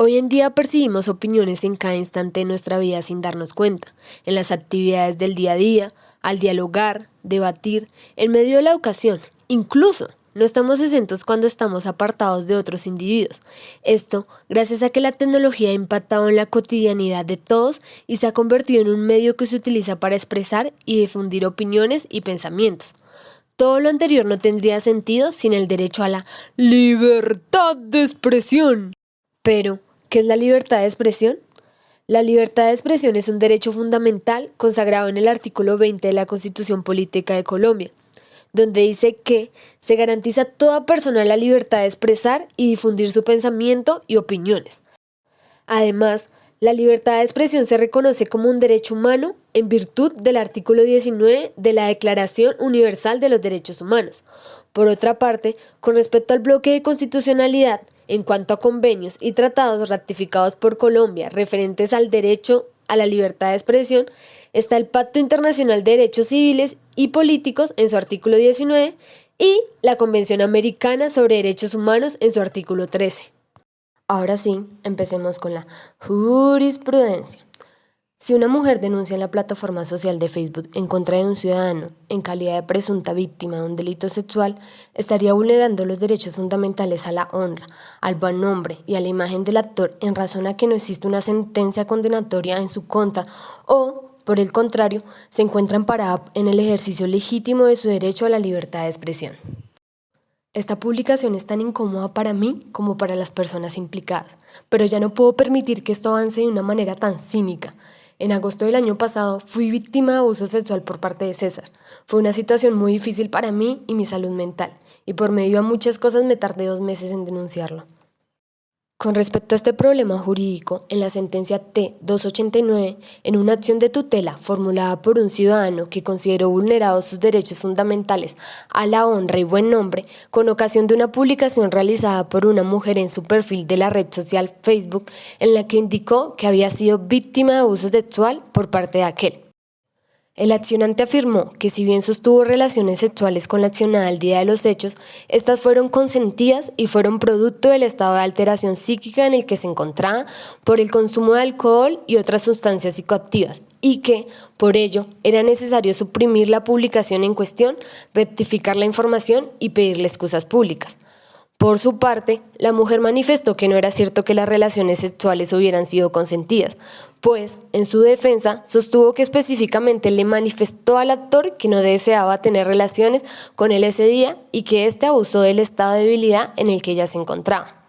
Hoy en día percibimos opiniones en cada instante de nuestra vida sin darnos cuenta, en las actividades del día a día, al dialogar, debatir, en medio de la educación, incluso no estamos exentos cuando estamos apartados de otros individuos. Esto gracias a que la tecnología ha impactado en la cotidianidad de todos y se ha convertido en un medio que se utiliza para expresar y difundir opiniones y pensamientos. Todo lo anterior no tendría sentido sin el derecho a la libertad de expresión. Pero, ¿qué es la libertad de expresión? La libertad de expresión es un derecho fundamental consagrado en el artículo 20 de la Constitución Política de Colombia, donde dice que se garantiza a toda persona la libertad de expresar y difundir su pensamiento y opiniones. Además, la libertad de expresión se reconoce como un derecho humano en virtud del artículo 19 de la Declaración Universal de los Derechos Humanos. Por otra parte, con respecto al bloque de constitucionalidad, en cuanto a convenios y tratados ratificados por Colombia referentes al derecho a la libertad de expresión, está el Pacto Internacional de Derechos Civiles y Políticos en su artículo 19 y la Convención Americana sobre Derechos Humanos en su artículo 13. Ahora sí, empecemos con la jurisprudencia. Si una mujer denuncia en la plataforma social de Facebook en contra de un ciudadano en calidad de presunta víctima de un delito sexual, estaría vulnerando los derechos fundamentales a la honra, al buen nombre y a la imagen del actor en razón a que no existe una sentencia condenatoria en su contra o, por el contrario, se encuentra amparada en el ejercicio legítimo de su derecho a la libertad de expresión. Esta publicación es tan incómoda para mí como para las personas implicadas, pero ya no puedo permitir que esto avance de una manera tan cínica. En agosto del año pasado fui víctima de abuso sexual por parte de César. Fue una situación muy difícil para mí y mi salud mental, y por medio de muchas cosas me tardé 2 meses en denunciarlo. Con respecto a este problema jurídico, en la sentencia T-289, en una acción de tutela formulada por un ciudadano que consideró vulnerados sus derechos fundamentales a la honra y buen nombre, con ocasión de una publicación realizada por una mujer en su perfil de la red social Facebook, en la que indicó que había sido víctima de abuso sexual por parte de aquel. El accionante afirmó que si bien sostuvo relaciones sexuales con la accionada el día de los hechos, estas fueron consentidas y fueron producto del estado de alteración psíquica en el que se encontraba por el consumo de alcohol y otras sustancias psicoactivas, y que, por ello, era necesario suprimir la publicación en cuestión, rectificar la información y pedirle excusas públicas. Por su parte, la mujer manifestó que no era cierto que las relaciones sexuales hubieran sido consentidas, pues, en su defensa, sostuvo que específicamente le manifestó al actor que no deseaba tener relaciones con él ese día y que éste abusó del estado de debilidad en el que ella se encontraba.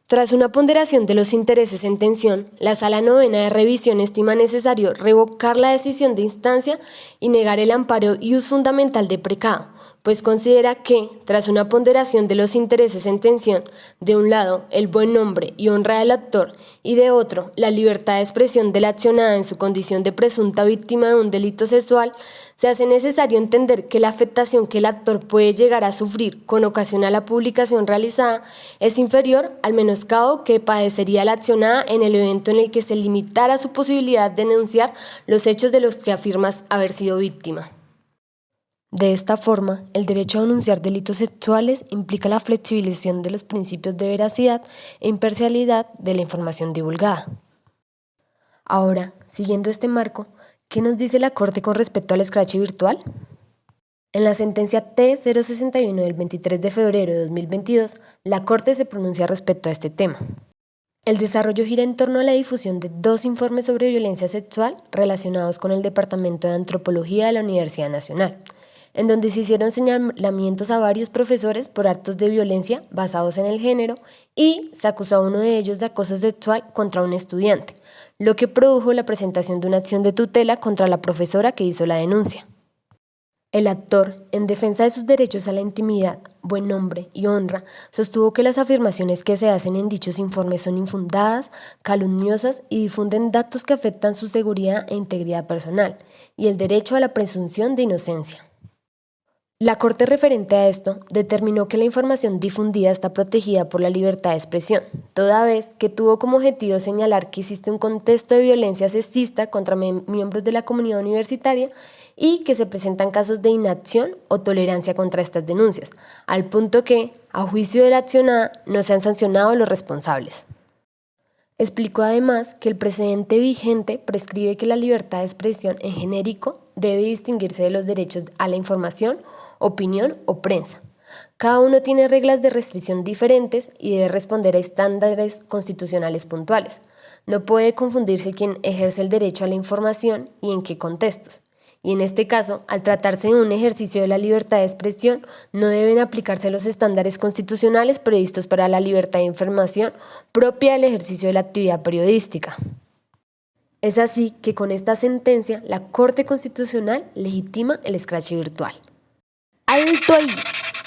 Tras una ponderación de los intereses en tensión, la Sala Novena de Revisión estima necesario revocar la decisión de instancia y negar el amparo ius fundamental de precado, pues considera que, tras una ponderación de los intereses en tensión, de un lado, el buen nombre y honra del actor, y de otro, la libertad de expresión de la accionada en su condición de presunta víctima de un delito sexual, se hace necesario entender que la afectación que el actor puede llegar a sufrir con ocasión a la publicación realizada es inferior al menoscabo que padecería la accionada en el evento en el que se limitara su posibilidad de denunciar los hechos de los que afirma haber sido víctima. De esta forma, el derecho a denunciar delitos sexuales implica la flexibilización de los principios de veracidad e imparcialidad de la información divulgada. Ahora, siguiendo este marco, ¿qué nos dice la Corte con respecto al escrache virtual? En la sentencia T-061 del 23 de febrero de 2022, la Corte se pronuncia respecto a este tema. El desarrollo gira en torno a la difusión de 2 informes sobre violencia sexual relacionados con el Departamento de Antropología de la Universidad Nacional, en donde se hicieron señalamientos a varios profesores por actos de violencia basados en el género y se acusó a uno de ellos de acoso sexual contra un estudiante, lo que produjo la presentación de una acción de tutela contra la profesora que hizo la denuncia. El actor, en defensa de sus derechos a la intimidad, buen nombre y honra, sostuvo que las afirmaciones que se hacen en dichos informes son infundadas, calumniosas y difunden datos que afectan su seguridad e integridad personal y el derecho a la presunción de inocencia. La Corte referente a esto determinó que la información difundida está protegida por la libertad de expresión, toda vez que tuvo como objetivo señalar que existe un contexto de violencia sexista contra miembros de la comunidad universitaria y que se presentan casos de inacción o tolerancia contra estas denuncias, al punto que, a juicio de la accionada, no se han sancionado a los responsables. Explicó además que el precedente vigente prescribe que la libertad de expresión en genérico debe distinguirse de los derechos a la información, opinión o prensa. Cada uno tiene reglas de restricción diferentes y debe responder a estándares constitucionales puntuales. No puede confundirse quién ejerce el derecho a la información y en qué contextos. Y en este caso, al tratarse de un ejercicio de la libertad de expresión, no deben aplicarse los estándares constitucionales previstos para la libertad de información propia del ejercicio de la actividad periodística. Es así que con esta sentencia, la Corte Constitucional legitima el escrache virtual. ¡Alto ahí!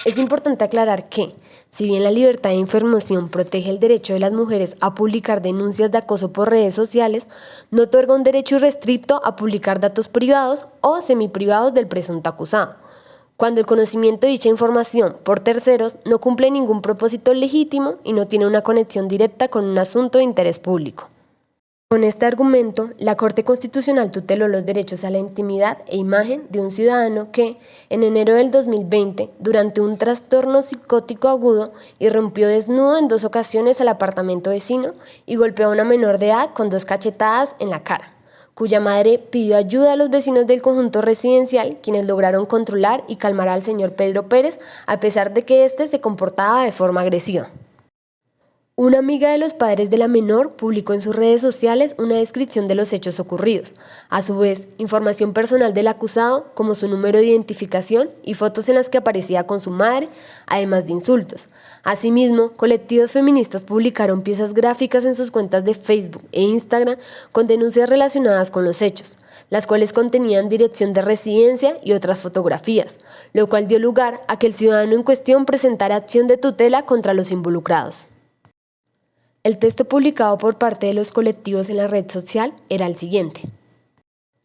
Es importante aclarar que, si bien la libertad de información protege el derecho de las mujeres a publicar denuncias de acoso por redes sociales, no otorga un derecho irrestricto a publicar datos privados o semiprivados del presunto acusado, cuando el conocimiento de dicha información por terceros no cumple ningún propósito legítimo y no tiene una conexión directa con un asunto de interés público. Con este argumento, la Corte Constitucional tuteló los derechos a la intimidad e imagen de un ciudadano que, en enero del 2020, durante un trastorno psicótico agudo, irrumpió desnudo en 2 ocasiones al apartamento vecino y golpeó a una menor de edad con 2 cachetadas en la cara, cuya madre pidió ayuda a los vecinos del conjunto residencial, quienes lograron controlar y calmar al señor Pedro Pérez, a pesar de que éste se comportaba de forma agresiva. Una amiga de los padres de la menor publicó en sus redes sociales una descripción de los hechos ocurridos, a su vez, información personal del acusado, como su número de identificación y fotos en las que aparecía con su madre, además de insultos. Asimismo, colectivos feministas publicaron piezas gráficas en sus cuentas de Facebook e Instagram con denuncias relacionadas con los hechos, las cuales contenían dirección de residencia y otras fotografías, lo cual dio lugar a que el ciudadano en cuestión presentara acción de tutela contra los involucrados. El texto publicado por parte de los colectivos en la red social era el siguiente.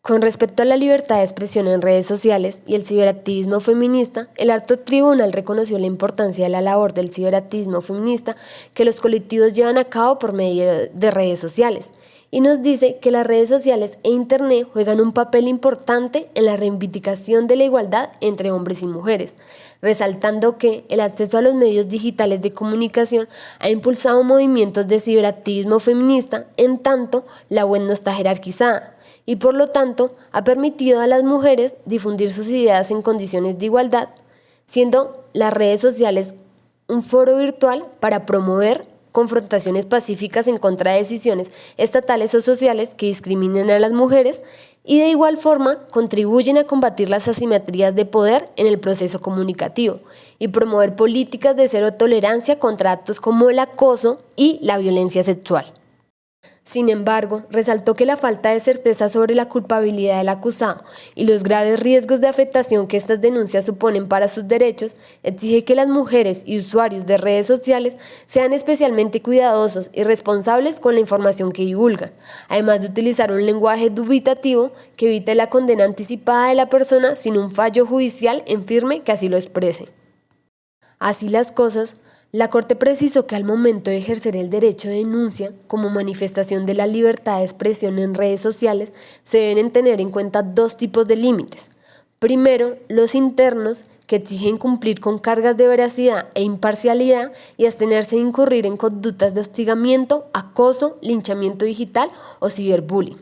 Con respecto a la libertad de expresión en redes sociales y el ciberactivismo feminista, el alto tribunal reconoció la importancia de la labor del ciberactivismo feminista que los colectivos llevan a cabo por medio de redes sociales, y nos dice que las redes sociales e Internet juegan un papel importante en la reivindicación de la igualdad entre hombres y mujeres, resaltando que el acceso a los medios digitales de comunicación ha impulsado movimientos de ciberactivismo feminista, en tanto la web no está jerarquizada, y por lo tanto ha permitido a las mujeres difundir sus ideas en condiciones de igualdad, siendo las redes sociales un foro virtual para promover confrontaciones pacíficas en contra de decisiones estatales o sociales que discriminen a las mujeres y de igual forma contribuyen a combatir las asimetrías de poder en el proceso comunicativo y promover políticas de cero tolerancia contra actos como el acoso y la violencia sexual. Sin embargo, resaltó que la falta de certeza sobre la culpabilidad del acusado y los graves riesgos de afectación que estas denuncias suponen para sus derechos exige que las mujeres y usuarios de redes sociales sean especialmente cuidadosos y responsables con la información que divulgan, además de utilizar un lenguaje dubitativo que evite la condena anticipada de la persona sin un fallo judicial en firme que así lo exprese. Así las cosas, la Corte precisó que al momento de ejercer el derecho de denuncia como manifestación de la libertad de expresión en redes sociales, se deben tener en cuenta 2 tipos de límites. Primero, los internos, que exigen cumplir con cargas de veracidad e imparcialidad y abstenerse de incurrir en conductas de hostigamiento, acoso, linchamiento digital o ciberbullying.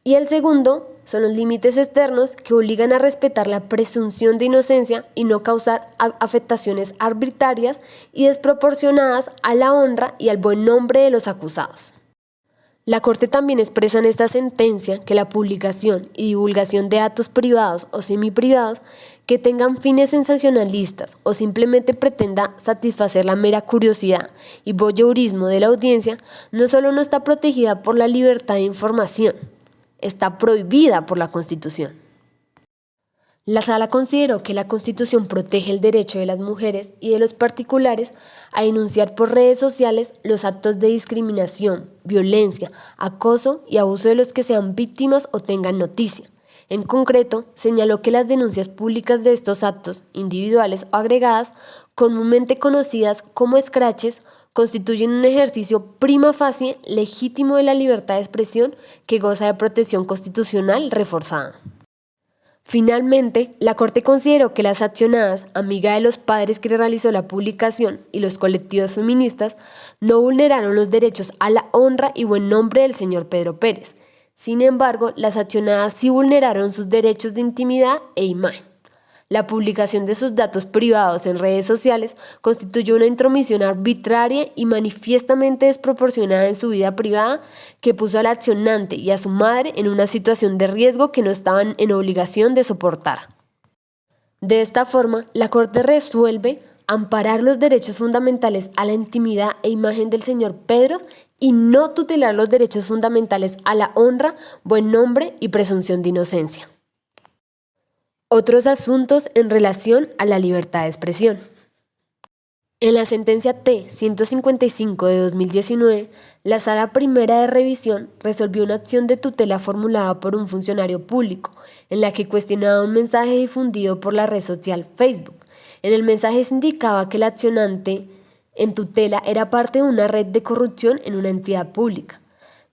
Y el segundo son los límites externos que obligan a respetar la presunción de inocencia y no causar afectaciones arbitrarias y desproporcionadas a la honra y al buen nombre de los acusados. La Corte también expresa en esta sentencia que la publicación y divulgación de datos privados o semiprivados que tengan fines sensacionalistas o simplemente pretenda satisfacer la mera curiosidad y voyeurismo de la audiencia no solo no está protegida por la libertad de información, está prohibida por la Constitución. La Sala consideró que la Constitución protege el derecho de las mujeres y de los particulares a denunciar por redes sociales los actos de discriminación, violencia, acoso y abuso de los que sean víctimas o tengan noticia. En concreto, señaló que las denuncias públicas de estos actos, individuales o agregadas, comúnmente conocidas como escraches, constituyen un ejercicio prima facie legítimo de la libertad de expresión que goza de protección constitucional reforzada. Finalmente, la Corte consideró que las accionadas, amiga de los padres que realizó la publicación y los colectivos feministas, no vulneraron los derechos a la honra y buen nombre del señor Pedro Pérez. Sin embargo, las accionadas sí vulneraron sus derechos de intimidad e imagen. La publicación de sus datos privados en redes sociales constituyó una intromisión arbitraria y manifiestamente desproporcionada en su vida privada que puso al accionante y a su madre en una situación de riesgo que no estaban en obligación de soportar. De esta forma, la Corte resuelve amparar los derechos fundamentales a la intimidad e imagen del señor Pedro y no tutelar los derechos fundamentales a la honra, buen nombre y presunción de inocencia. Otros asuntos en relación a la libertad de expresión. En la sentencia T-155 de 2019, la Sala Primera de Revisión resolvió una acción de tutela formulada por un funcionario público, en la que cuestionaba un mensaje difundido por la red social Facebook. En el mensaje se indicaba que el accionante en tutela era parte de una red de corrupción en una entidad pública.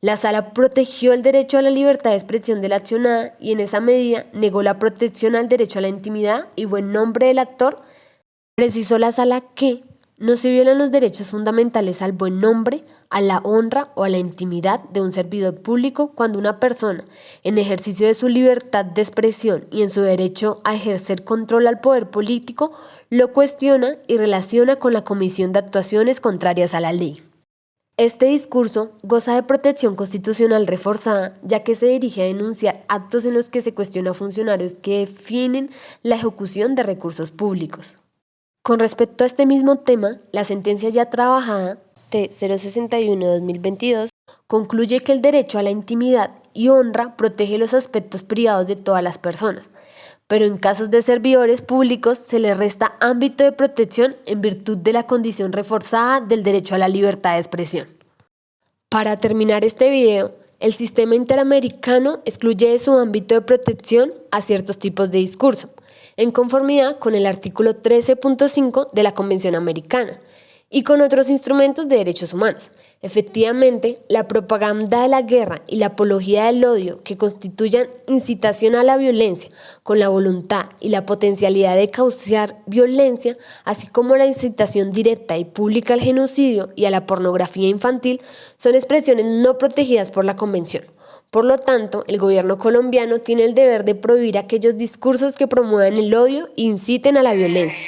La Sala protegió el derecho a la libertad de expresión de la accionada y en esa medida negó la protección al derecho a la intimidad y buen nombre del actor. Precisó la Sala que no se violan los derechos fundamentales al buen nombre, a la honra o a la intimidad de un servidor público cuando una persona, en ejercicio de su libertad de expresión y en su derecho a ejercer control al poder político, lo cuestiona y relaciona con la comisión de actuaciones contrarias a la ley. Este discurso goza de protección constitucional reforzada, ya que se dirige a denunciar actos en los que se cuestiona a funcionarios que definen la ejecución de recursos públicos. Con respecto a este mismo tema, la sentencia ya trabajada, T-061-2022, concluye que el derecho a la intimidad y honra protege los aspectos privados de todas las personas, pero en casos de servidores públicos se les resta ámbito de protección en virtud de la condición reforzada del derecho a la libertad de expresión. Para terminar este video, el sistema interamericano excluye de su ámbito de protección a ciertos tipos de discurso, en conformidad con el artículo 13.5 de la Convención Americana, y con otros instrumentos de derechos humanos. Efectivamente, la propaganda de la guerra y la apología del odio que constituyan incitación a la violencia con la voluntad y la potencialidad de causar violencia, así como la incitación directa y pública al genocidio y a la pornografía infantil, son expresiones no protegidas por la Convención. Por lo tanto, el gobierno colombiano tiene el deber de prohibir aquellos discursos que promuevan el odio e inciten a la violencia.